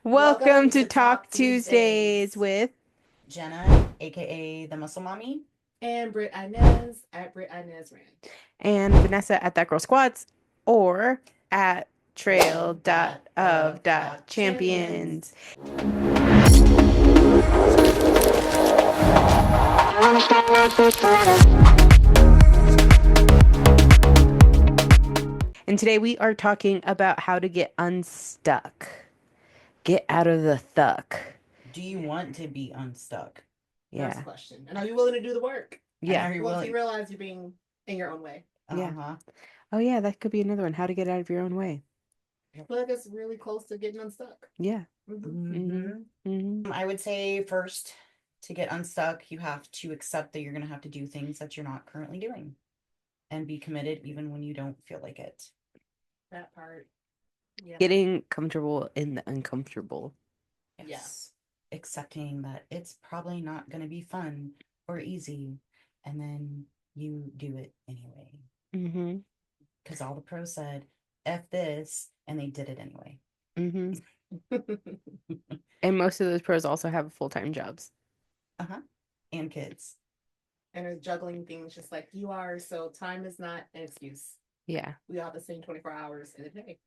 Welcome to TOC Tuesdays with Jenna, aka the Muscle Mommy. And Brit Inez at Brit Inez Rand. and Vannesa at That Girl Squats or at trail.of.champions. And today we are talking about how to get unstuck. Get out of the thuck. Do you want to be unstuck? That's Yeah. the question. And are you willing to do the work? Yeah. And are you Once willing? you realize you're being in your own way. Yeah. Uh-huh. Oh, yeah, that could be another one. How to get out of your own way. I feel like it's really close to getting unstuck. Yeah. I would say first, to get unstuck, you have to accept that you're going to have to do things that you're not currently doing and be committed even when you don't feel like it. That part. Yeah. Getting comfortable in the uncomfortable. Yes. Accepting that it's probably not going to be fun or easy, and then you do it anyway. Mm-hmm. Because all the pros said, F this, and they did it anyway. Mm-hmm. And most of those pros also have full-time jobs. Uh-huh. And kids. And are juggling things just like you are. So time is not an excuse. Yeah. We all have the same 24 hours in a day.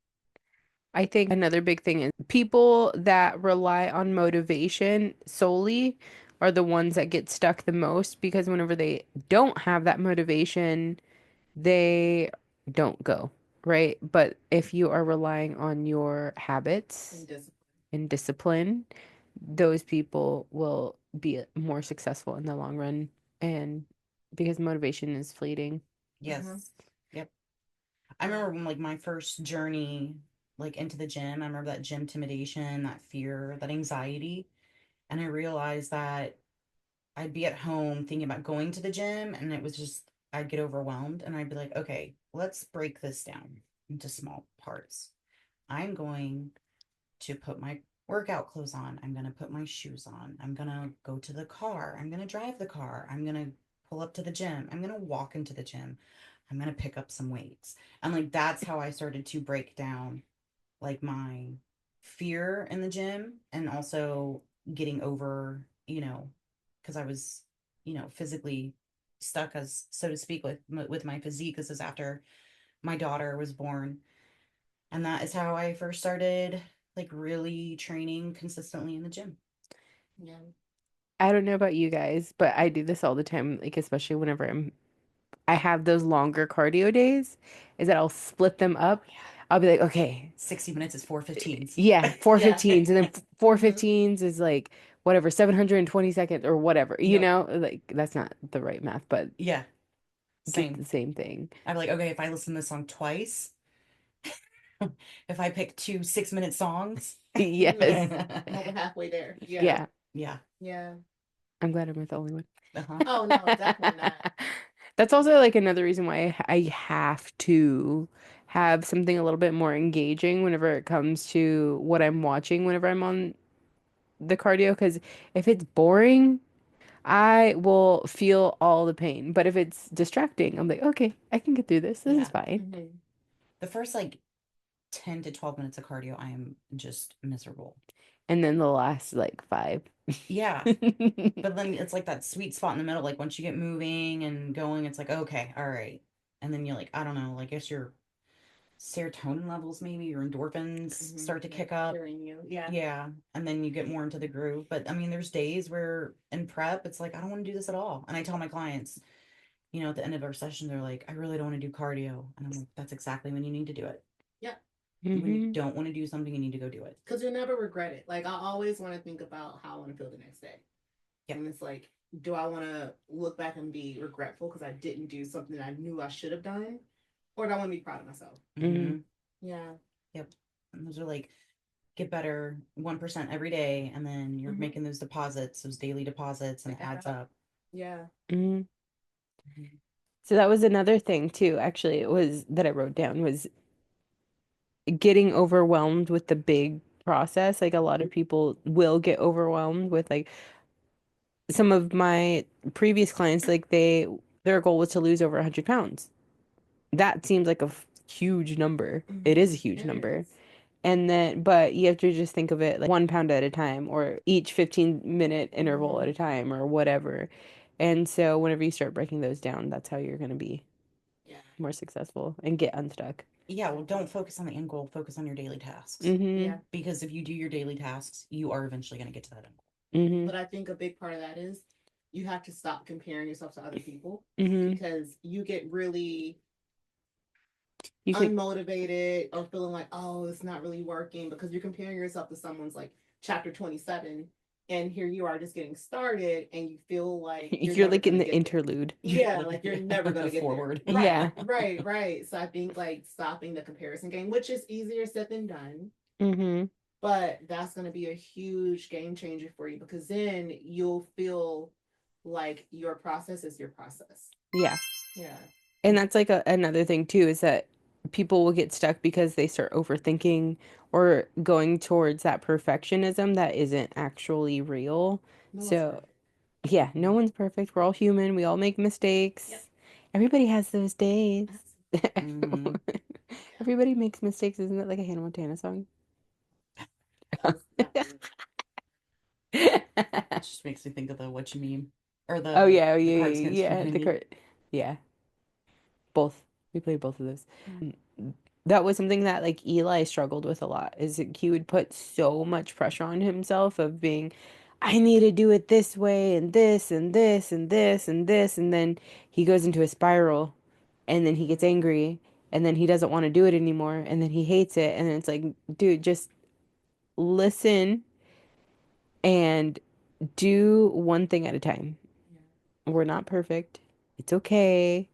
I think another big thing is people that rely on motivation solely are the ones that get stuck the most because whenever they don't have that motivation, they don't go, right? But if you are relying on your habits and discipline, those people will be more successful in the long run. And because motivation is fleeting. Yes. Yep. I remember when my first journey into the gym, I remember that gym intimidation, that fear, that anxiety. And I realized that I'd be at home thinking about going to the gym and it was just I'd get overwhelmed and I'd be like, okay, let's break this down into small parts. I'm going to put my workout clothes on. I'm going to put my shoes on. I'm going to go to the car. I'm going to drive the car. I'm going to pull up to the gym. I'm going to walk into the gym. I'm going to pick up some weights. And that's how I started to break down my fear in the gym and also getting over, because I was, physically stuck, as so to speak, with my physique. This is after my daughter was born. And that is how I first started really training consistently in the gym. Yeah. I don't know about you guys, but I do this all the time, especially whenever I have those longer cardio days, is that I'll split them up. Yeah. I'll be like, okay, 60 minutes is 4:15s. Yeah, 4:15s, and then Mm-hmm. 4:15s is whatever, 720 seconds or whatever, that's not the right math, but Yeah. get the same thing. I'm like, okay, if I listen to this song twice, if I pick two 6-minute songs, Yes. Over halfway there. Yeah. Yeah. Yeah. I'm glad I'm not the only one. Uh-huh. Oh, no, definitely not. That's also another reason why I have to have something a little bit more engaging whenever it comes to what I'm watching whenever I'm on the cardio, because if it's boring, I will feel all the pain. But if it's distracting, I'm like, okay, I can get through this. This is fine. Mm-hmm. The first 10 to 12 minutes of cardio, I am just miserable. And then the last 5. Yeah. But then it's that sweet spot in the middle. Once you get moving and going, it's okay, all right. And then you're I don't know, I guess your serotonin levels, maybe your endorphins start to kick up. You. Yeah. Yeah. And then you get more into the groove. But I mean, there's days where in prep, it's I don't want to do this at all. And I tell my clients, at the end of our session, they're like, I really don't want to do cardio. And I'm like, that's exactly when you need to do it. Yeah. When you don't want to do something, you need to go do it. Because you'll never regret it. I always want to think about how I want to feel the next day. Yeah. And it's do I want to look back and be regretful because I didn't do something that I knew I should have done? Or do I want to be proud of myself? Mm-hmm. Yeah. Yep. And those are get better 1% every day. And then you're making those deposits, those daily deposits, and it adds up. Yeah. Mm-hmm. So that was another thing too, actually, it was that I wrote down was getting overwhelmed with the big process. A lot of people will get overwhelmed with some of my previous clients, their goal was to lose over 100 pounds. That seems like a huge number. It is a huge number. And then, but you have to just think of it like 1 pound at a time or each 15-minute interval at a time or whatever. And so whenever you start breaking those down, that's how you're going to be Yeah. more successful and get unstuck. Yeah, well, don't focus on the end goal, focus on your daily tasks. Mm-hmm. Yeah. Because if you do your daily tasks, you are eventually going to get to that end goal. Mm-hmm. But I think a big part of that is you have to stop comparing yourself to other people Mm-hmm. because you get really You can, unmotivated or feeling like, oh, it's not really working because you're comparing yourself to someone's like chapter 27 and here you are just getting started and you feel like you're you're never like in going to the get there. interlude. Yeah, like you're never going to get forward. there. Yeah. Right. So I think like stopping the comparison game, which is easier said than done, Mm-hmm. but that's going to be a huge game changer for you because then you'll feel like your process is your process. Yeah. Yeah. And that's like another thing too, is that people will get stuck because they start overthinking or going towards that perfectionism that isn't actually real. No one's So, perfect. yeah, no one's perfect. We're all human. We all make mistakes. Yep. Everybody has those days. Mhm. Everybody makes mistakes. Isn't that like a Hannah Montana song? That was not really It just makes me think of the what you mean or Oh the yeah, oh the yeah, Cards yeah, Against yeah. The Humanity. card, yeah, both. We played both of those. mm, Mm, that was something that like Eli struggled with a lot, is that he would put so much pressure on himself of being, I need to do it this way and this and this and this and this, and then he goes into a spiral, and then he gets angry, and then he doesn't want to do it anymore, and then he hates it, and then it's like, dude, just listen and do one thing at a time. yeah. We're not perfect. It's okay.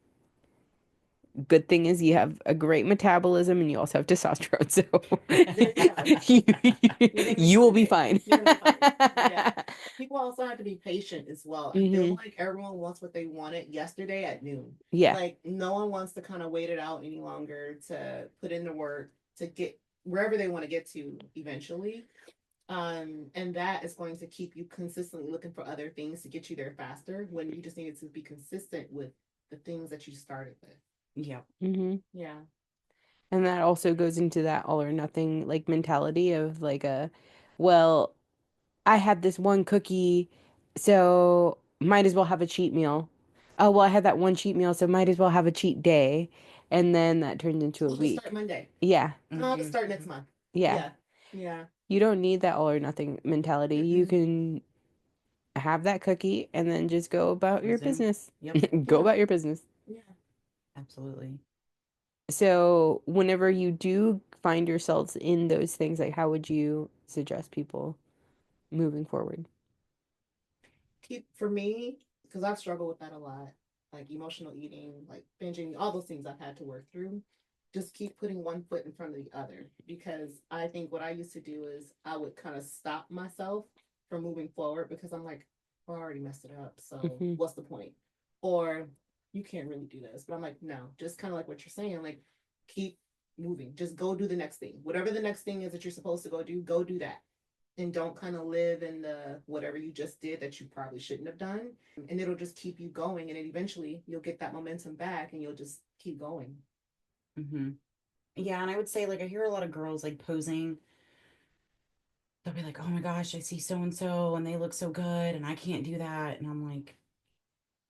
Good thing is you have a great metabolism and you also have testosterone, so Yeah. You're you, gonna be you fine will be today. fine. You're gonna be fine. Yeah. People also have to be patient as well. I feel Hmm. like everyone wants what they wanted yesterday at noon. Yeah. Like no one wants to kind of wait it out any longer to put in the work to get wherever they want to get to eventually. And that is going to keep you consistently looking for other things to get you there faster when you just needed to be consistent with the things that you started with. Yeah. Hmm. Yeah. And that also goes into that all or nothing like mentality of like well, I had this one cookie, so might as well have a cheat meal. Oh, well, I had that one cheat meal, so might as well have a cheat day. And then that turns into a I'll just start week. Monday. Yeah. I'll just start next Mhm. month. Yeah. Yeah. Yeah. You don't need that all or nothing mentality. You can have that cookie and then just go about your Resume. business. Yep. Go Yeah. about your business. Yeah. Absolutely. So, whenever you do find yourselves in those things, like how would you suggest people moving forward? Keep for me, because I've struggled with that a lot, like emotional eating, like binging, all those things I've had to work through. Just keep putting one foot in front of the other because I think what I used to do is I would kind of stop myself from moving forward because I'm like, well, I already messed it up. So Hmm. what's the point? Or you can't really do this. But I'm like, no, just kind of like what you're saying, like keep moving. Just go do the next thing. Whatever the next thing is that you're supposed to go do that and don't kind of live in the whatever you just did that you probably shouldn't have done. And it'll just keep you going. And then eventually you'll get that momentum back and you'll just keep going. Hmm. Yeah, and I would say like I hear a lot of girls like posing. They'll be like, "Oh my gosh, I see so and so, and they look so good, and I can't do that." And I'm like,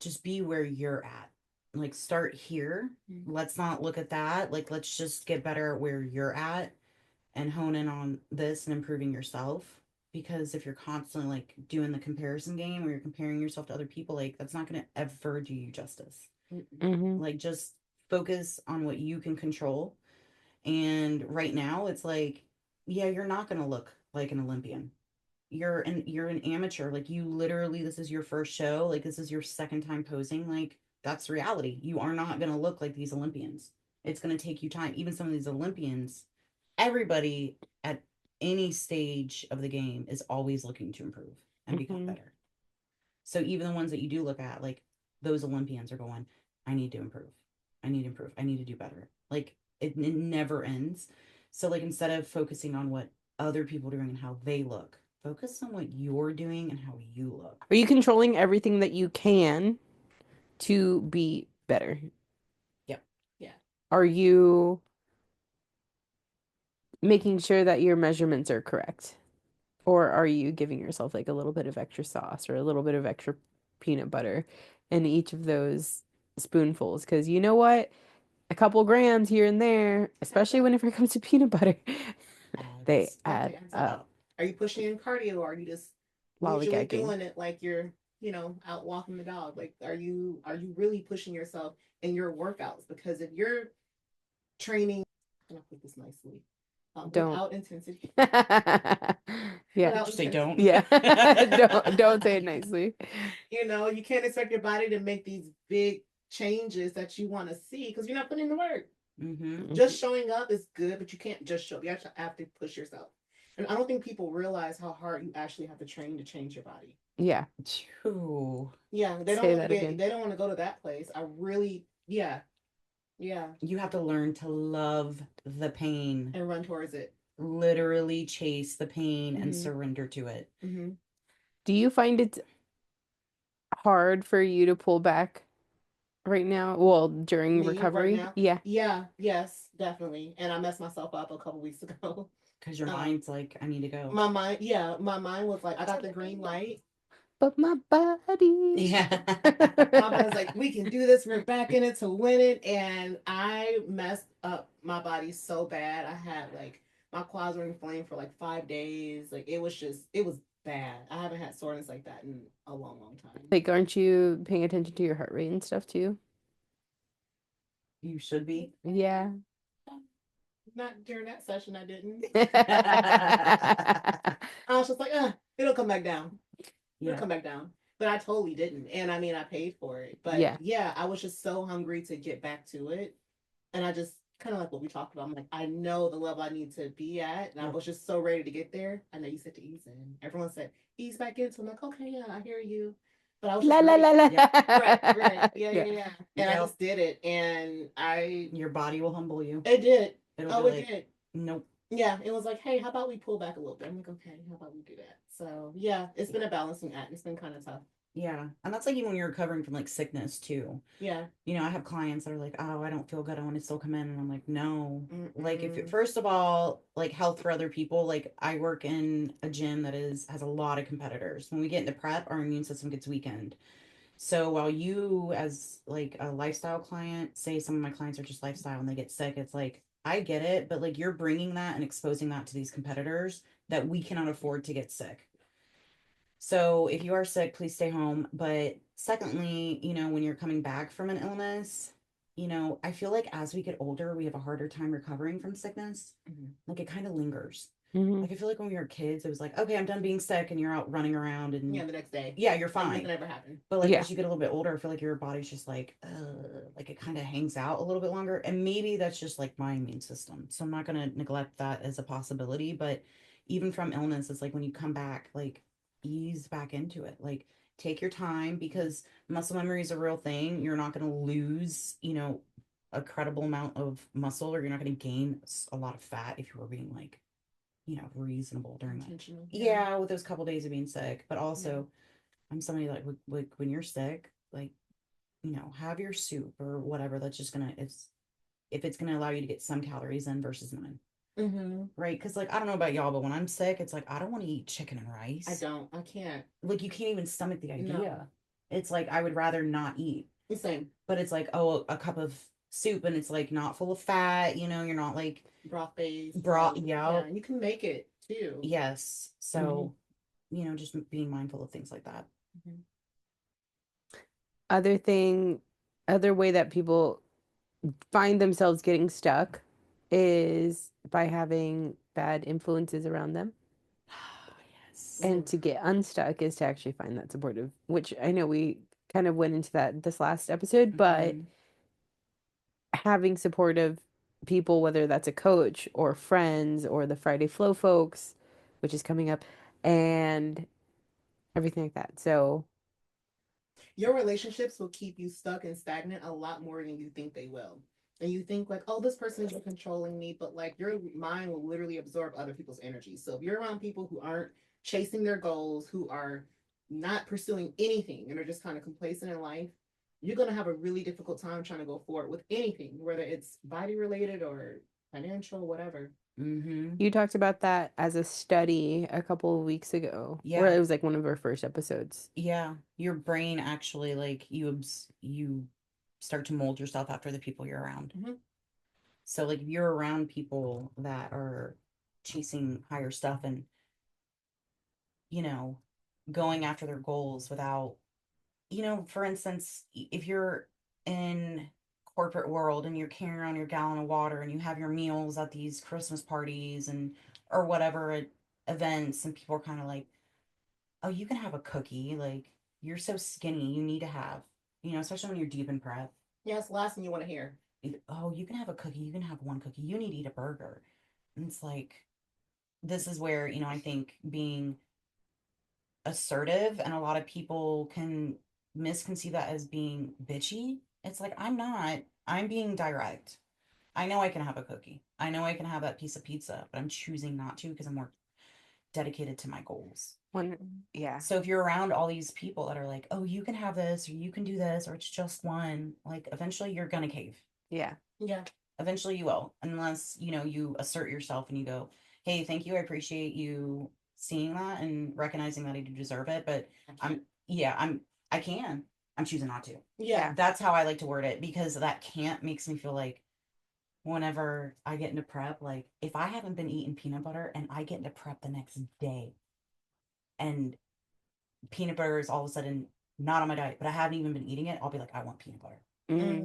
just be where you're at. Like, start here. Mm-hmm. Let's not look at that. Like, let's just get better at where you're at and hone in on this and improving yourself. Because if you're constantly like doing the comparison game or you're comparing yourself to other people, like, that's not going to ever do you justice. Hmm. Like, just focus on what you can control. And right now, it's like, yeah, you're not going to look like an Olympian. You're an amateur. Like, you literally, this is your first show. Like, this is your second time posing. Like, that's reality. You are not going to look like these Olympians. It's going to take you time. Even some of these Olympians, everybody at any stage of the game is always looking to improve and become Hmm. better. So even the ones that you do look at, like those Olympians are going, I need to improve. I need to improve. I need to do better. Like it never ends. So like instead of focusing on what other people are doing and how they look, focus on what you're doing and how you look. Are you controlling everything that you can to be better? Yep. Yeah. Are you making sure that your measurements are correct. Or are you giving yourself like a little bit of extra sauce or a little bit of extra peanut butter in each of those spoonfuls? Because you know what? A couple grams here and there, especially whenever it comes to peanut butter, they add Adds up. up. Are you pushing in cardio, or are you just usually Lollygagging. doing it like you're, out walking the dog? Like, are you really pushing yourself in your workouts? Because if you're training, I'm gonna put this nicely, Don't. without intensity, Yeah. Just without say intensity, don't. Yeah. Don't say it nicely. you can't expect your body to make these big changes that you want to see because you're not putting in the work. Mm-hmm. Just showing up is good, but you can't just show up. You actually have to push yourself. And I don't think people realize how hard you actually have to train to change your body. Yeah. True. Yeah, they don't Say want that to get again. they don't want to go to that place. I really, yeah, yeah, You have to learn to love the pain. and run towards it. Literally chase the pain and Mhm. surrender to it. Mm-hmm. Do you find it hard for you to pull back right now? Well, during Me right recovery? now, Yeah. yeah, yes, definitely. And I messed myself up a couple weeks ago. Because your Um, mind's like, I need to go. my mind was like, I got the green light. But my body. Yeah. My body's like, we can do this. We're back in it to win it. And I messed up my body so bad. I had like my quads were inflamed for like 5 days. Like it was bad. I haven't had soreness like that in a long, long time. Like, aren't you paying attention to your heart rate and stuff too? You should be. Yeah. Not during that session, I didn't. Yeah. I was just like, it'll come back down. It'll Yeah. come back down. But I totally didn't. And I mean, I paid for it. But Yeah. yeah, I was just so hungry to get back to it. And I just kind of like what we talked about. I'm like, I know the level I need to be at. And I was just so ready to get there. I know you said to ease in. Everyone said, ease back in. So I'm like, okay, yeah, I hear you. But I was La just la ready. la la. Yep. Right, right. Yeah, Yeah. yeah, yeah. And I Yep. just did it. And Your body will humble you. it did. It'll Oh, be it like, did. nope. Yeah, it was like, hey, how about we pull back a little bit? I'm like, okay, how about we do that? So yeah, it's been a balancing act. It's been kind of tough. Yeah. And that's like even when you're recovering from like sickness too. Yeah. You know, I have clients that are like, oh, I don't feel good. I want to still come in. And I'm like, no. Like, if Mm-mm. first of all, like health for other people, like I work in a gym that has a lot of competitors. When we get into prep, our immune system gets weakened. So while you, as like a lifestyle client, say some of my clients are just lifestyle and they get sick, it's like, I get it, but like you're bringing that and exposing that to these competitors that we cannot afford to get sick. So if you are sick, please stay home. But secondly, you know, when you're coming back from an illness, you know, I feel like as we get older, we have a harder time recovering from sickness. Mhm. Like it kind of lingers. Mhm. Like I feel like when we were kids, it was like, okay, I'm done being sick, and you're out running around, and Yeah, the next day. yeah, you're Like nothing fine. ever happened. But like Yeah. as you get a little bit older, I feel like your body's just like it kind of hangs out a little bit longer. And maybe that's just like my immune system. So I'm not gonna neglect that as a possibility. But even from illness, it's like when you come back, like ease back into it. Like take your time because muscle memory is a real thing. You're not gonna lose, you know, a credible amount of muscle, or you're not gonna gain a lot of fat if you were being like, you know, reasonable during that. Intentional. Yeah, with those couple days of being sick. But also I'm somebody like when you're sick, like, you know, have your soup or whatever. That's just gonna it's if it's gonna allow you to get some calories in versus none. Mm-hmm. Right? Because like I don't know about y'all, but when I'm sick, it's like I don't want to eat chicken and I rice. don't. I can't. Like you can't even stomach the idea. No. It's like I would rather not eat. The same. But it's like, oh, a cup of soup and it's like not full of fat, you know, you're not like Broth based. broth, Yeah, you can make it too. yes. So, you know, just being mindful of things like that. Mhm. Other thing, other way that people find themselves getting stuck is by having bad influences around them. Yes. And to get unstuck is to actually find that supportive, which I know we kind of went into that this last episode, but Mhm. having supportive people, whether that's a coach or friends or the Friday Flow folks, which is coming up, and everything like that. So, Your relationships will keep you stuck and stagnant a lot more than you think they will. And you think like, oh, this person is controlling me, but like your mind will literally absorb other people's energy. So if you're around people who aren't chasing their goals, who are not pursuing anything and are just kind of complacent in life, you're going to have a really difficult time trying to go forward with anything, whether it's body related or financial, whatever. Mm-hmm. You talked about that as a study a couple of weeks ago, or Yeah. it was like one of our first episodes. Yeah. Your brain actually, like, you start to mold yourself after the people you're around. Mm-hmm. So, like, if you're around people that are chasing higher stuff and, you know, going after their goals without, for instance, if you're in corporate world and you're carrying around your gallon of water and you have your meals at these Christmas parties and or whatever at events, and people are kind of like, oh, you can have a cookie, like, you're so skinny, you need to have, especially when you're deep in prep. Yeah, it's the last thing you want to hear. Oh, you can have a cookie, you can have one cookie, you need to eat a burger. And it's like, this is where, I think being assertive, and a lot of people can misconceive that as being bitchy. It's like, I'm not. I'm being direct. I know I can have a cookie. I know I can have that piece of pizza, but I'm choosing not to because I'm more dedicated to my goals. Yeah. So if you're around all these people that are like, "Oh, you can have this or you can do this or it's just one," like, eventually you're going to cave. Yeah. Yeah. Eventually you will, unless, you assert yourself and you go, "Hey, thank you. I appreciate you seeing that and recognizing that I do deserve it, but I can. I'm choosing not to." Yeah. That's how I like to word it, because that can't makes me feel like whenever I get into prep, like, if I haven't been eating peanut butter and I get into prep the next day and peanut butter is all of a sudden not on my diet, but I haven't even been eating it, I'll be like, I want peanut butter. Mm-hmm.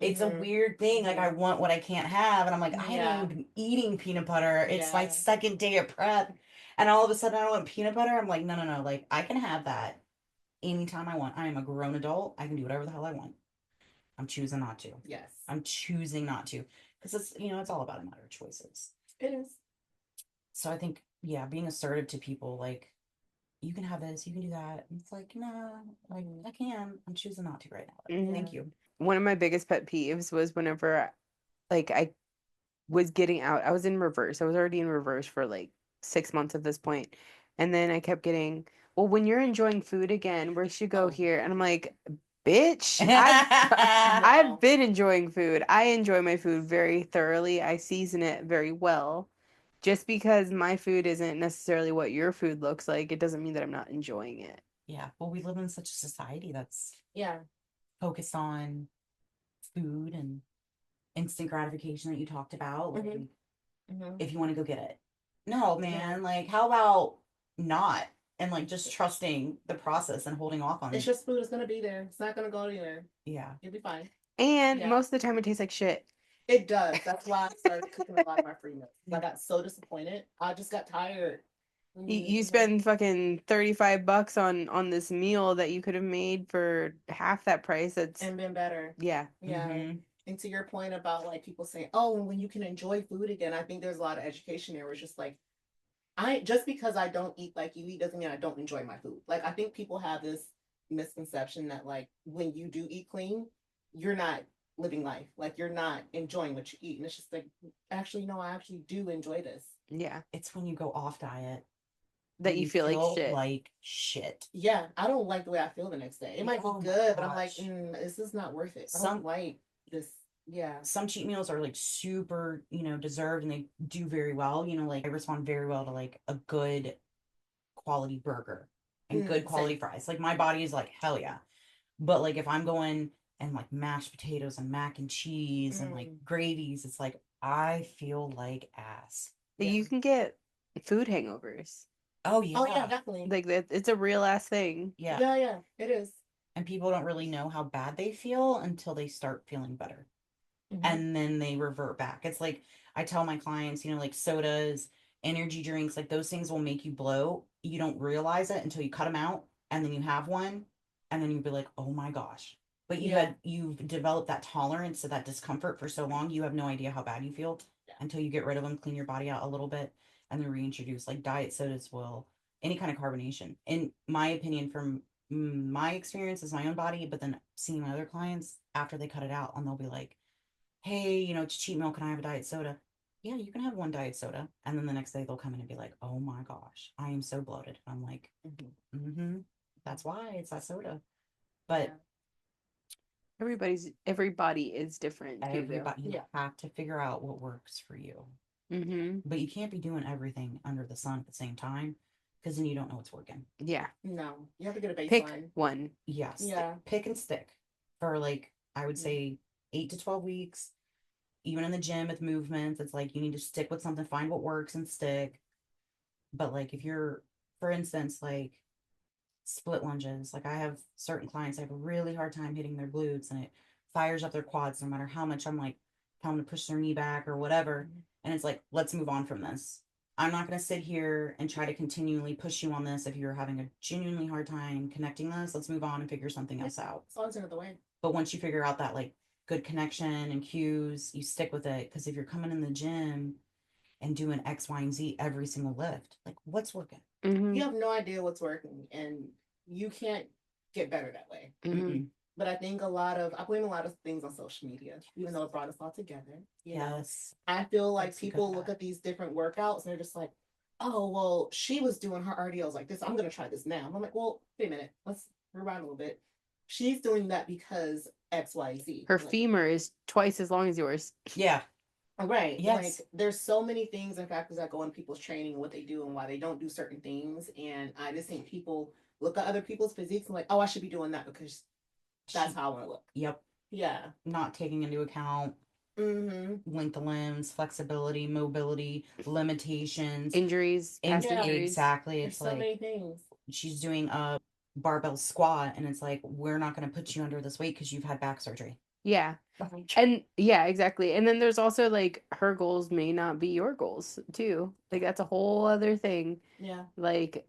It's a weird thing. Like, I want what I can't have. And I'm like, I haven't Yeah. even been eating peanut butter. It's my Yeah. second day of prep. And all of a sudden I want peanut butter. I'm like, no, no, no. Like, I can have that anytime I want. I am a grown adult. I can do whatever the hell I want. I'm choosing not to. Yes. I'm choosing not to. Because it's all about a matter of choices. It is. So I think, yeah, being assertive to people, like, you can have this, you can do that. And it's like, no, like, I can. I'm choosing not to right now. Mhm. Thank you. One of my biggest pet peeves was whenever like I was getting out, I was in reverse. I was already in reverse for like 6 months at this point. And then I kept getting, well, when you're enjoying food again, we should go here. And I'm like, bitch, I've been enjoying food. I enjoy my food very thoroughly. I season it very well. Just because my food isn't necessarily what your food looks like, it doesn't mean that I'm not enjoying it. Yeah. Well, we live in such a society that's Yeah. focused on food and instant gratification that you talked about. Like, if you want to go get it. No, man. Like, how about not? And, like, just trusting the process and holding off on It's it. just food. It's gonna be there. It's not gonna go anywhere. Yeah. You'll be fine. And most of the time it tastes like shit. It does. That's why I started cooking a lot of my free meals. I got so disappointed. I just got tired. You spend fucking $35 on this meal that you could have made for half that price. That's and been better. Yeah. Yeah. And to your point about like people saying, "Oh, when you can enjoy food again," I think there's a lot of education there. Where it's just like, just because I don't eat like you eat doesn't mean I don't enjoy my food. Like, I think people have this misconception that like when you do eat clean, you're not living life. Like, you're not enjoying what you eat. And it's just like, actually, no, I actually do enjoy this. Yeah. It's when you go off diet that you feel like shit. Yeah, I don't like the way I feel the next day. It might be good, but I'm like, this is not worth it. I don't like this. Yeah. Some cheat meals are like super, deserved, and they do very well. Like, I respond very well to like a good quality burger and good quality fries. Like, my body is like, hell yeah. But like, if I'm going and like mashed potatoes and mac and cheese and like gravies, it's like, I feel like ass. You can get food hangovers. Oh yeah. Oh yeah, definitely. Like that, it's a real ass thing. Yeah. Yeah, yeah, it is. And people don't really know how bad they feel until they start feeling better. And then they revert back. It's like, I tell my clients, like sodas, energy drinks, like those things will make you bloat. You don't realize it until you cut them out, and then you have one, and then you'll be like, oh my gosh. But you've developed that tolerance to that discomfort for so long, you have no idea how bad you feel until you get rid of them, clean your body out a little bit, and then reintroduce. Like, diet sodas will, any kind of carbonation, in my opinion, from my experience as my own body, but then seeing my other clients after they cut it out, and they'll be like, hey, it's cheat meal, can I have a diet soda? Yeah, you can have one diet soda. And then the next day they'll come in and be like, oh my gosh, I am so bloated. I'm like, that's why, it's that soda. But everybody is different too, though. you have to figure out what works for you. Mm-hmm. But you can't be doing everything under the sun at the same time because then you don't know what's working. Yeah. No, you have to get a Pick baseline. one. Yes. Yeah. Pick and stick for like, I would say 8 to 12 weeks. Even in the gym with movements, it's like you need to stick with something, find what works and stick. But like if you're, for instance, like split lunges, like I have certain clients, I have a really hard time hitting their glutes and it fires up their quads no matter how much I'm like telling them to push their knee back or whatever. And it's like, let's move on from this. I'm not going to sit here and try to continually push you on this. If you're having a genuinely hard time connecting this, let's move on and figure something else out. As long as you're the way. But once you figure out that like good connection and cues, you stick with it. Because if you're coming in the gym and doing X, Y, and Z every single lift, like what's working? Mm-hmm. You have no idea what's working, and you can't get better that way. Mm-hmm. But I think I blame a lot of things on social media, even though it brought us all together. Yes. I feel like people look at these different workouts and they're just like, oh, well, she was doing her RDLs like this. I'm going to try this now. I'm like, well, wait a minute. Let's rewind a little bit. She's doing that because X, Y, Z. Her femur is twice as long as yours. Yeah. Right. Yes. Like there's so many things and factors that go into people's training and what they do and why they don't do certain things. And I just think people look at other people's physiques and like, oh, I should be doing that because that's how I want to look. Yep. Yeah. Not taking into account length of limbs, flexibility, mobility, limitations, Injuries. Past injuries. Exactly. There's It's so like many things. she's doing a barbell squat and it's like, we're not going to put you under this weight because you've had back surgery. Yeah. And yeah, exactly. And then there's also like her goals may not be your goals too. Like that's a whole other thing. Yeah. Like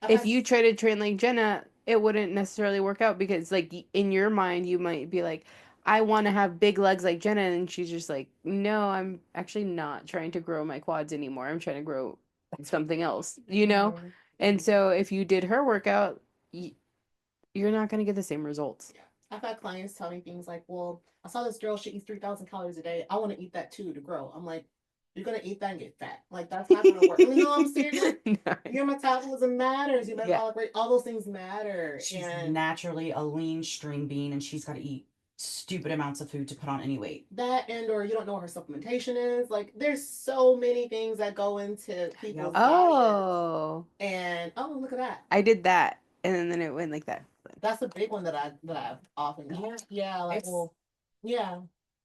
if you try to train like Jenna, it wouldn't necessarily work out because like in your mind you might be like, I want to have big legs like Jenna, and she's just like, no, I'm actually not trying to grow my quads anymore. I'm trying to grow something else, you know? And so if you did her workout, you're not going to get the same results. Yeah. I've had clients tell me things like, well, I saw this girl, she eats 3,000 calories a day. I want to eat that too to grow. I'm like, you're going to eat that and get fat. Like, that's not going to work. You know what I'm saying? Like, your metabolism matters. Your metabolic rate, all those things matter. She's naturally a lean string bean and she's got to eat stupid amounts of food to put on any weight. That or you don't know what her supplementation is. Like, there's so many things that go into people's diets. And, look at that. I did that. And then it went like that. That's a big one that I've often got. Yeah, like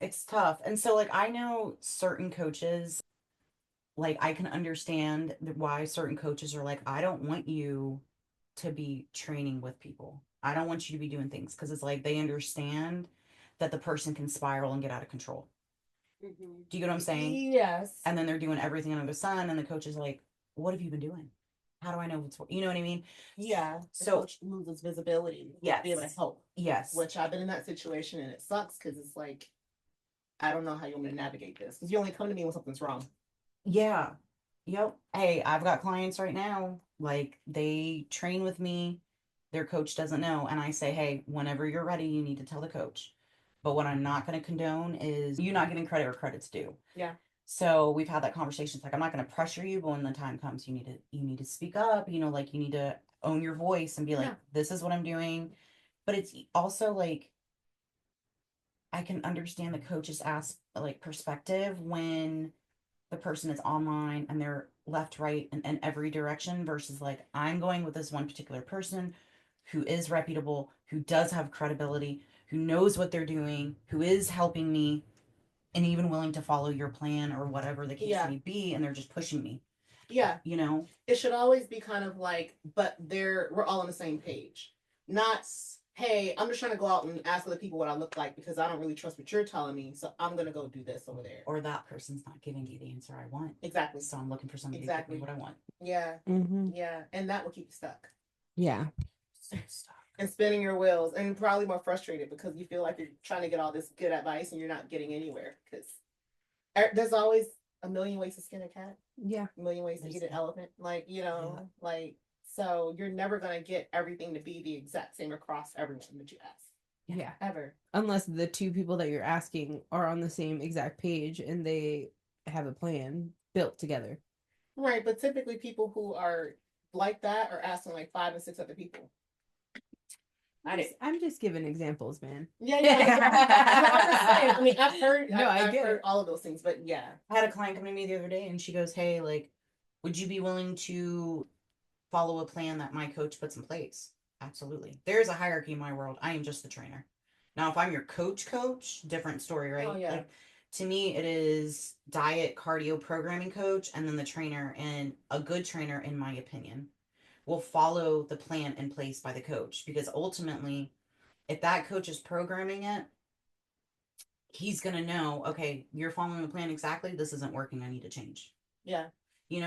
it's tough. And so like I know certain coaches, like I can understand why certain coaches are like, I don't want you to be training with people. I don't want you to be doing things because it's like they understand that the person can spiral and get out of control. Do you get what I'm saying? Yes. And then they're doing everything under the sun and the coach is like, what have you been doing? How do I know what's, you know what I mean? Yeah. So the coach loses visibility. Yes. Be able to help. Yes. Which I've been in that situation and it sucks because it's like, I don't know how you want me to navigate this because you only come to me when something's wrong. Yeah. Yep. Hey, I've got clients right now. Like they train with me. Their coach doesn't know. And I say, hey, whenever you're ready, you need to tell the coach. But what I'm not going to condone is you not giving credit where credit's due. Yeah. So we've had that conversation. It's like, I'm not going to pressure you, but when the time comes, you need to speak up, like you need to own your voice and be like, this is what I'm doing. But it's also like, I can understand the coach's perspective when the person is online and they're left, right, and every direction versus like, I'm going with this one particular person who is reputable, who does have credibility, who knows what they're doing, who is helping me and even willing to follow your plan or whatever the case may be, and they're just pushing me. Yeah. It should always be kind of like, but we're all on the same page. Not, hey, I'm just trying to go out and ask other people what I look like because I don't really trust what you're telling me, so I'm gonna go do this over there. Or that person's not giving you the answer I want. Exactly. So I'm looking for somebody to give me what I want. Yeah. Yeah. And that will keep you stuck. Yeah. So stuck. And spinning your wheels and probably more frustrated because you feel like you're trying to get all this good advice and you're not getting anywhere because there's always a million ways to skin a cat. Yeah. A million ways to eat an elephant. So you're never going to get everything to be the exact same across everyone that you ask. Yeah. Ever. Unless the two people that you're asking are on the same exact page and they have a plan built together. Right. But typically people who are like that are asking like 5 and 6 other people. I'm just giving examples, man. Yeah, yeah. No, I'm just saying. I mean, I've heard. No, I I've get heard it. all of those things, but yeah. I had a client come to me the other day and she goes, "Hey, like, would you be willing to follow a plan that my coach puts in place?" Absolutely. There's a hierarchy in my world. I am just the trainer. Now, if I'm your coach, different story, right? Oh yeah. Like, to me, it is diet, cardio, programming coach, and then the trainer. And a good trainer, in my opinion, will follow the plan in place by the coach because ultimately, if that coach is programming it, he's going to know, okay, you're following the plan exactly. This isn't working. I need to change. Yeah.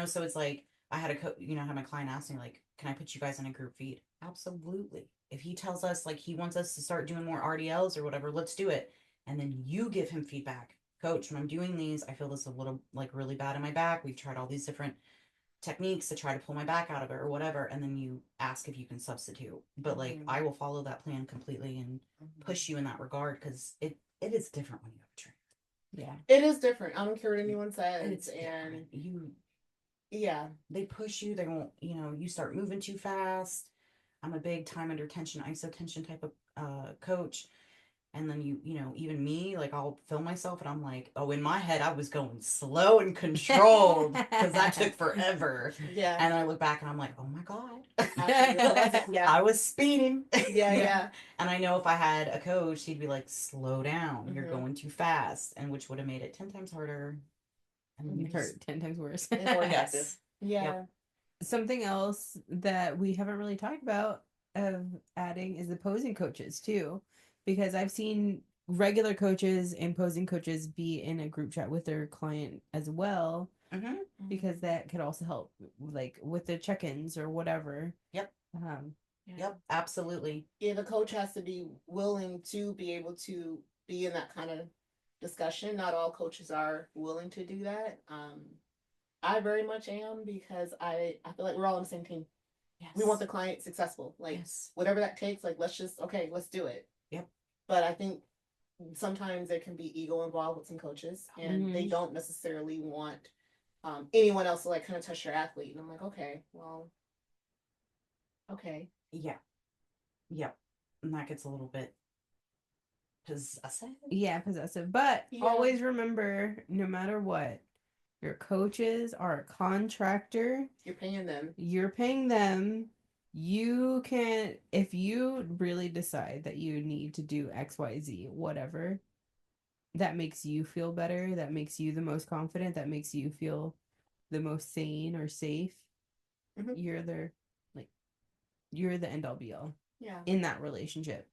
So it's like I had I had my client ask me, like, can I put you guys in a group feed? Absolutely. If he tells us, like, he wants us to start doing more RDLs or whatever, let's do it. And then you give him feedback. Coach, when I'm doing these, I feel this a little, like, really bad in my back. We've tried all these different techniques to try to pull my back out of it or whatever. And then you ask if you can substitute. But, like, I will follow that plan completely and push you in that regard because it is different when you have a trainer. Yeah. It is different. I don't care what anyone says. It's different. Yeah. They push you. They won't, you start moving too fast. I'm a big time under tension, ISO tension type of coach. And then even me, like I'll film myself and I'm like, oh, in my head, I was going slow and controlled because that took forever. Yeah. And then I look back and I'm like, oh my God. Yeah. I was speeding. Yeah. And I know if I had a coach, he'd be like, slow down. You're going too fast. And which would have made it 10 times harder. And hurt 10 times worse. Yes. Yeah. Yep. Something else that we haven't really talked about of adding is the posing coaches too, because I've seen regular coaches and posing coaches be in a group chat with their client as well, because that could also help, like with the check-ins or whatever. Yep. Yeah. Yep, absolutely. Yeah, the coach has to be willing to be able to be in that kind of discussion. Not all coaches are willing to do that. I very much am because I feel like we're all on the same team. Yes. We want the client successful. Like whatever that takes, like let's do it. Yep. But I think sometimes there can be ego involved with some coaches and they don't necessarily want anyone else to like kind of touch their athlete. And I'm like, okay, well, okay. Yeah. Yep. And that gets a little bit possessive. Yeah, possessive. But always remember, no matter what, your coaches are a contractor. You're paying them. You can, if you really decide that you need to do XYZ, whatever, that makes you feel better, that makes you the most confident, that makes you feel the most sane or safe, you're the end all be all. Yeah. In that relationship.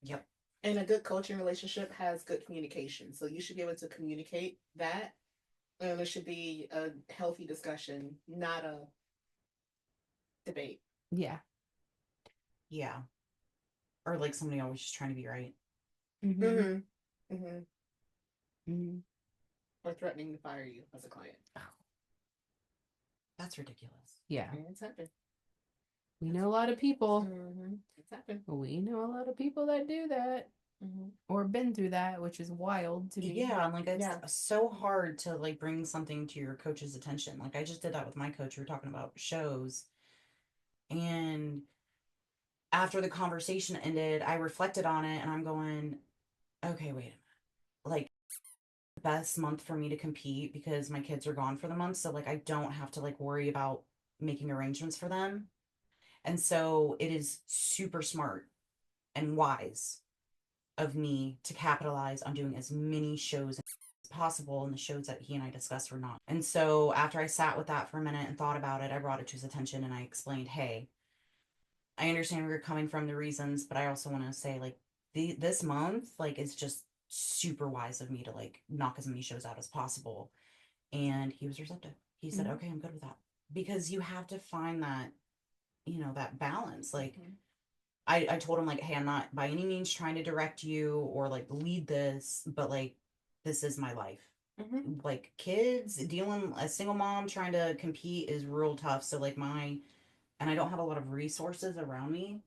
Yep. And a good coaching relationship has good communication. So you should be able to communicate that. And there should be a healthy discussion, not a debate. Yeah. Yeah. Or like somebody always just trying to be right. Or threatening to fire you as a client. Oh. That's ridiculous. Yeah. It's happened. We know a lot of people. It's happened. We know a lot of people that do that. Or been through that, which is wild to me. Yeah, and like it's so hard to like bring something to your coach's attention. Like I just did that with my coach. We were talking about shows. And after the conversation ended, I reflected on it and I'm going, okay, wait a minute. Like the best month for me to compete because my kids are gone for the month. So like I don't have to like worry about making arrangements for them. And so it is super smart and wise of me to capitalize on doing as many shows as possible, and the shows that he and I discussed were not. And so after I sat with that for a minute and thought about it, I brought it to his attention and I explained, hey, I understand where you're coming from, the reasons, but I also want to say like this month, like it's just super wise of me to like knock as many shows out as possible. And he was receptive. He said, okay, I'm good with that. Because you have to find that, that balance. Like I told him like, hey, I'm not by any means trying to direct you or like lead this, but like, this is my life. Like kids dealing a single mom trying to compete is real tough. So like and I don't have a lot of resources around me.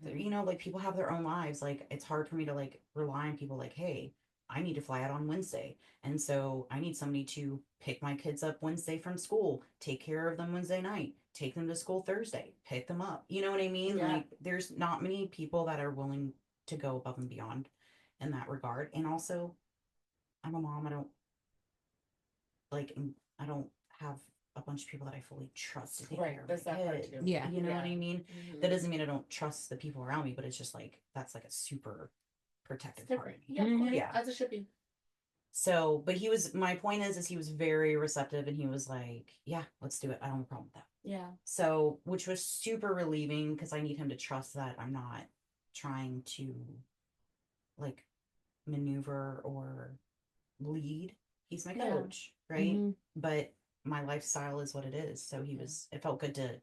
Like people have their own lives. Like it's hard for me to like rely on people like, hey, I need to fly out on Wednesday. And so I need somebody to pick my kids up Wednesday from school, take care of them Wednesday night, take them to school Thursday, pick them up. You know what I mean? Yeah. Like, there's not many people that are willing to go above and beyond in that regard. And also, I'm a mom. I don't have a bunch of people that I fully trust to take Right, care of that's my that part kid. too. Yeah. You know what Yeah. I mean? Mhm. That doesn't mean I don't trust the people around me, but it's just like, that's like a super It's protective part different. of me. Yeah, of course, Yeah. as it should be. So, but my point is he was very receptive and he was like, yeah, let's do it. I don't have a problem with that. Yeah. So, which was super relieving because I need him to trust that I'm not trying to like maneuver or lead. He's my Yeah. coach, right? Mhm. But my lifestyle is what it is. So it felt good to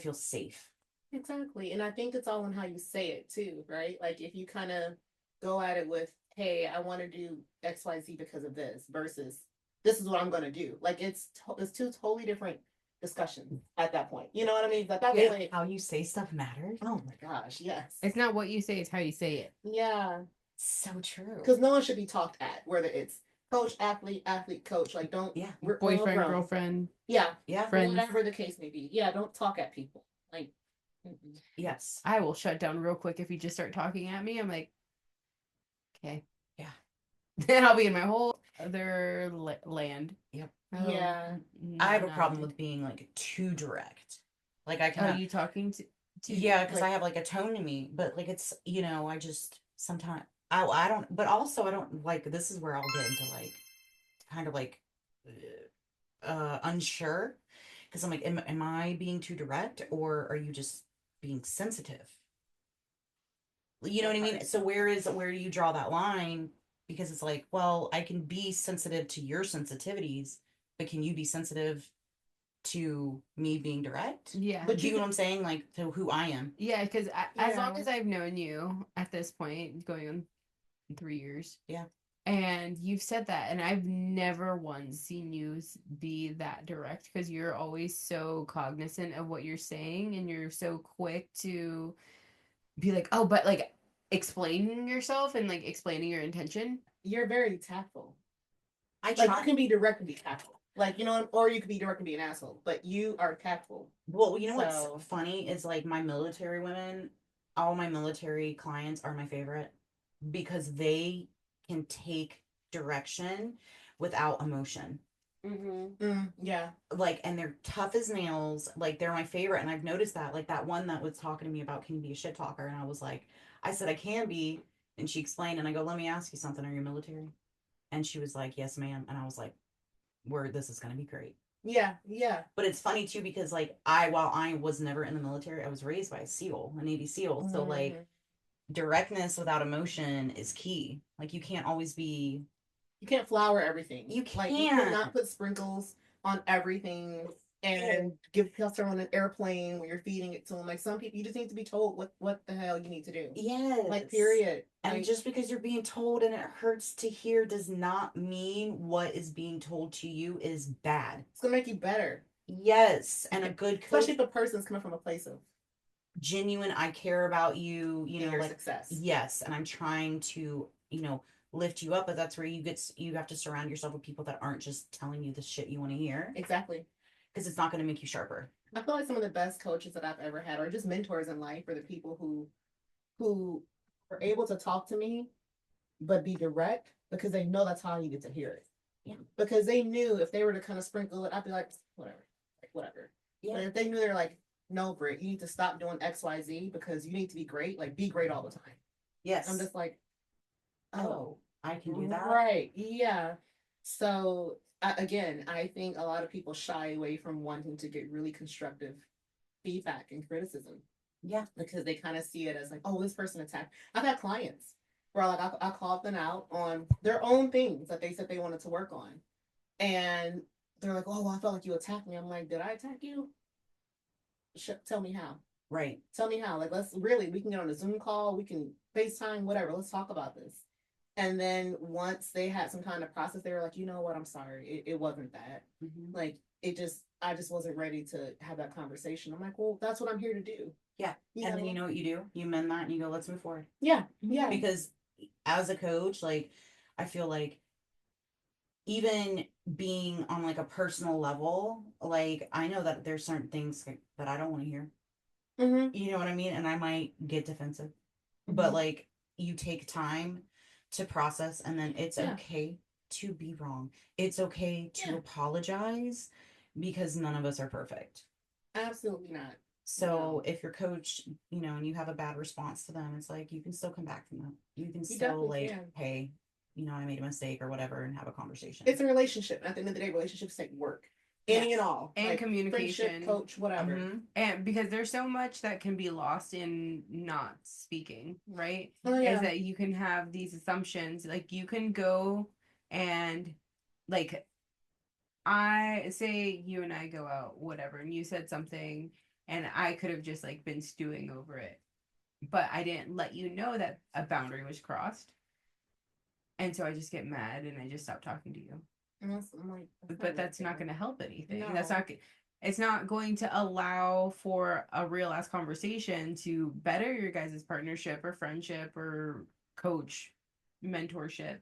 feel safe. Exactly. And I think it's all in how you say it too, right? Like if you kind of go at it with, hey, I want to do XYZ because of this versus this is what I'm going to do. Like it's two totally different discussions at that point. You know what I mean? At that point, How you say stuff matters. oh my gosh, yes. It's not what you say, it's how you say it. Yeah. So true. Because no one should be talked at, whether it's coach, athlete, athlete, coach. Like don't we're all Boyfriend, grown. girlfriend, Yeah. Yeah. friends. Whatever the case may be. Yeah, don't talk at people. Like Yes. I will shut down real quick if you just start talking at me. I'm like, okay. Yeah. Then I'll be in my whole other land. Yep. Yeah. I have a problem with being like too direct. Like I Are can. you talking to Yeah, because like- I have like a tone to me, but like it's I just sometimes I don't. But also I don't like. This is where I'll get into like kind of like unsure because I'm like, am I being too direct or are you just being sensitive? You know what I mean? So where do you draw that line? Because it's like, well, I can be sensitive to your sensitivities, but can you be sensitive to me being direct? Yeah. But do you know what I'm saying? Like to who I am. Yeah, because as long Yeah. as I've known you at this point, going on 3 years. Yeah. And you've said that, and I've never once seen you be that direct because you're always so cognizant of what you're saying, and you're so quick to be like, oh, but like explaining yourself and like explaining your intention. You're very tactful. I Like try. you can be direct and be tactful. Like, or you could be direct and be an asshole. But you are tactful. Well, you know So- what's funny is like my military women, all my military clients are my favorite because they can take direction without emotion. Yeah. Like, and they're tough as nails. Like, they're my favorite. And I've noticed that, like, that one that was talking to me about, can you be a shit talker? And I was like, I said, I can be. And she explained, and I go, let me ask you something. Are you military? And she was like, yes, ma'am. And I was like, this is going to be great. Yeah. Yeah. But it's funny too, because like, while I was never in the military, I was raised by a Navy SEAL. So like, directness without emotion is key. Like, you can't always be. You can't flour everything. You Like you can't. cannot put sprinkles on everything and give someone an airplane when you're feeding it to them. Like some people, you just need to be told what the hell you need to do. Yes. Like period. And Like, just because you're being told and it hurts to hear does not mean what is being told to you is bad. it's gonna make you better. Yes. And a good coach, Especially if the person's coming from a place of genuine, I care about you, your like success. yes. And I'm trying to, lift you up, but that's where you have to surround yourself with people that aren't just telling you the shit you want to hear. Exactly. Because it's not going to make you sharper. I feel like some of the best coaches that I've ever had, or just mentors in life, are the people who were able to talk to me, but be direct because they know that's how I needed to hear it. Yeah. Because they knew if they were to kind of sprinkle it, I'd be like, whatever, like whatever. Yeah. But if they knew, they're like, no, Brit, you need to stop doing X, Y, Z because you need to be great. Like, be great all the time. Yes. I'm just like, oh, I can do that. right, yeah. So again, I think a lot of people shy away from wanting to get really constructive feedback and criticism. Yeah. Because they kind of see it as like, oh, this person attacked. I've had clients where like I called them out on their own things that they said they wanted to work on. And they're like, oh, well, I felt like you attacked me. I'm like, did I attack you? Tell me how. Right. Tell me how. Like, we can get on a Zoom call, we can FaceTime, whatever. Let's talk about this. And then once they had some kind of process, they were like, you know what, I'm sorry. It wasn't that. Mm-hmm. Like, I just wasn't ready to have that conversation. I'm like, well, that's what I'm here to do. Yeah. And then you know what you do? You mend that and you go, let's move forward. Yeah. Yeah. Because as a coach, like, I feel like even being on like a personal level, like I know that there's certain things that I don't want to hear. You know what I mean? And I might get defensive. But like you take time to process, and then it's okay to be wrong. It's okay to apologize, because none of us are perfect. Absolutely not. So if your coach, and you have a bad response to them, it's like you can still come back from that. You can still like, hey, I made a mistake or whatever, and have a conversation. It's a relationship. At the end of the day, relationships take work. Any and all. And like, communication. Coach, whatever. And because there's so much that can be lost in not speaking, right? Is that you can have these assumptions. Like you can go and like, I say you and I go out, whatever, and you said something and I could have just like been stewing over it. But I didn't let you know that a boundary was crossed. And so I just get mad and I just stop talking to you. And I'm like, but that's not going to help anything. No. It's not going to allow for a real ass conversation to better your guys' partnership or friendship or coach mentorship,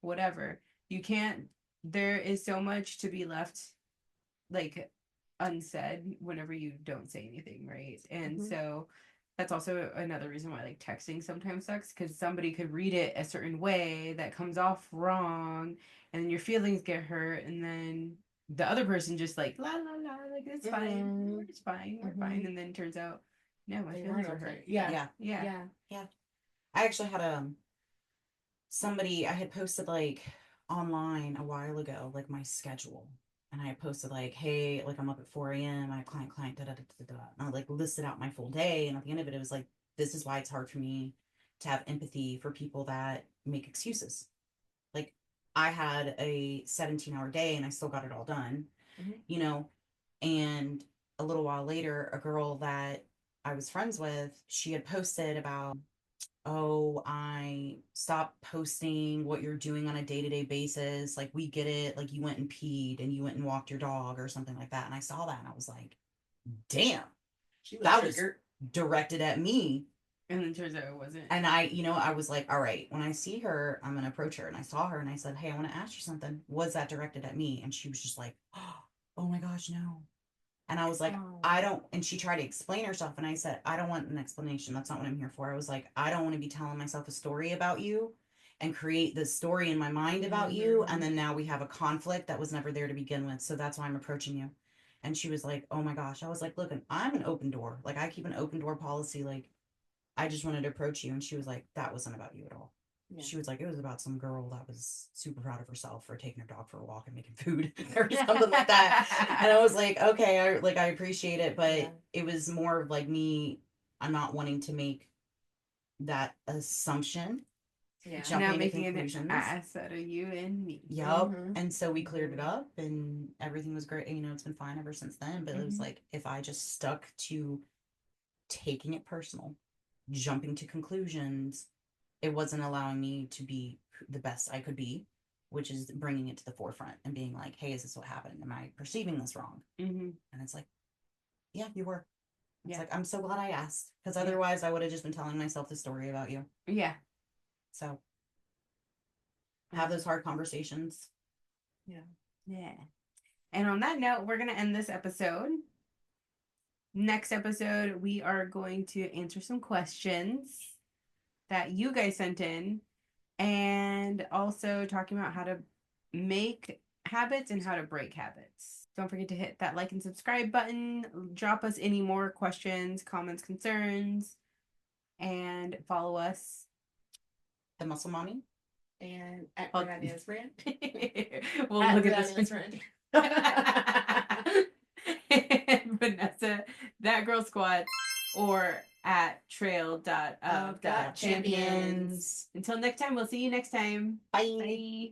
whatever. You can't, there is so much to be left like unsaid whenever you don't say anything, right? And so that's also another reason why like texting sometimes sucks, because somebody could read it a certain way that comes off wrong, and then your feelings get hurt, and then the other person just like la la la, like it's fine, it's fine, we're fine, and then it turns out no, my feelings were hurt. Yeah. I actually had somebody, I had posted like online a while ago, like my schedule. And I posted like, hey, like I'm up at 4 a.m. I have client, da da da da da. And I like listed out my full day. And at the end of it, it was like, this is why it's hard for me to have empathy for people that make excuses. Like I had a 17-hour day and I still got it all done, and a little while later, a girl that I was friends with, she had posted about, oh, I stopped posting what you're doing on a day-to-day basis. Like, we get it. Like, you went and peed and you went and walked your dog or something like that. And I saw that and I was like, damn, that was directed at me. And then turns out it wasn't. And I was like, all right, when I see her, I'm going to approach her. And I saw her and I said, hey, I want to ask you something. Was that directed at me? And she was just like, oh my gosh, no. And I was like, I don't, and she tried to explain herself. And I said, I don't want an explanation. That's not what I'm here for. I was like, I don't want to be telling myself a story about you and create this story in my mind about you. And then now we have a conflict that was never there to begin with. So that's why I'm approaching you. And she was like, oh my gosh. I was like, look, I'm an open door. Like I keep an open door policy. Like I just wanted to approach you. And she was like, that wasn't about you at all. Yeah. She was like, it was about some girl that was super proud of herself for taking her dog for a walk and making food or something like that. And I was like, okay, I appreciate it, but it was more of like me, I'm not wanting to make that assumption. Yeah, now making an ass out of you and me. Yep. And so we cleared it up and everything was great. It's been fine ever since then. But it was like, if I just stuck to taking it personal, jumping to conclusions, it wasn't allowing me to be the best I could be, which is bringing it to the forefront and being like, hey, is this what happened? Am I perceiving this wrong? And it's like, yeah, you were. It's like, I'm so glad I asked, because otherwise I would have just been telling myself the story about you. Yeah. So have those hard conversations. Yeah. And on that note, we're going to end this episode. Next episode, we are going to answer some questions that you guys sent in, and also talking about how to make habits and how to break habits. Don't forget to hit that like and subscribe button. Drop us any more questions, comments, concerns, and follow us. The Muscle Mommy. And at Brit Inez Rand. We'll look at this. Vannesa, That Girl Squats, or at trail.of.champions. Until next time, we'll see you next time. Bye.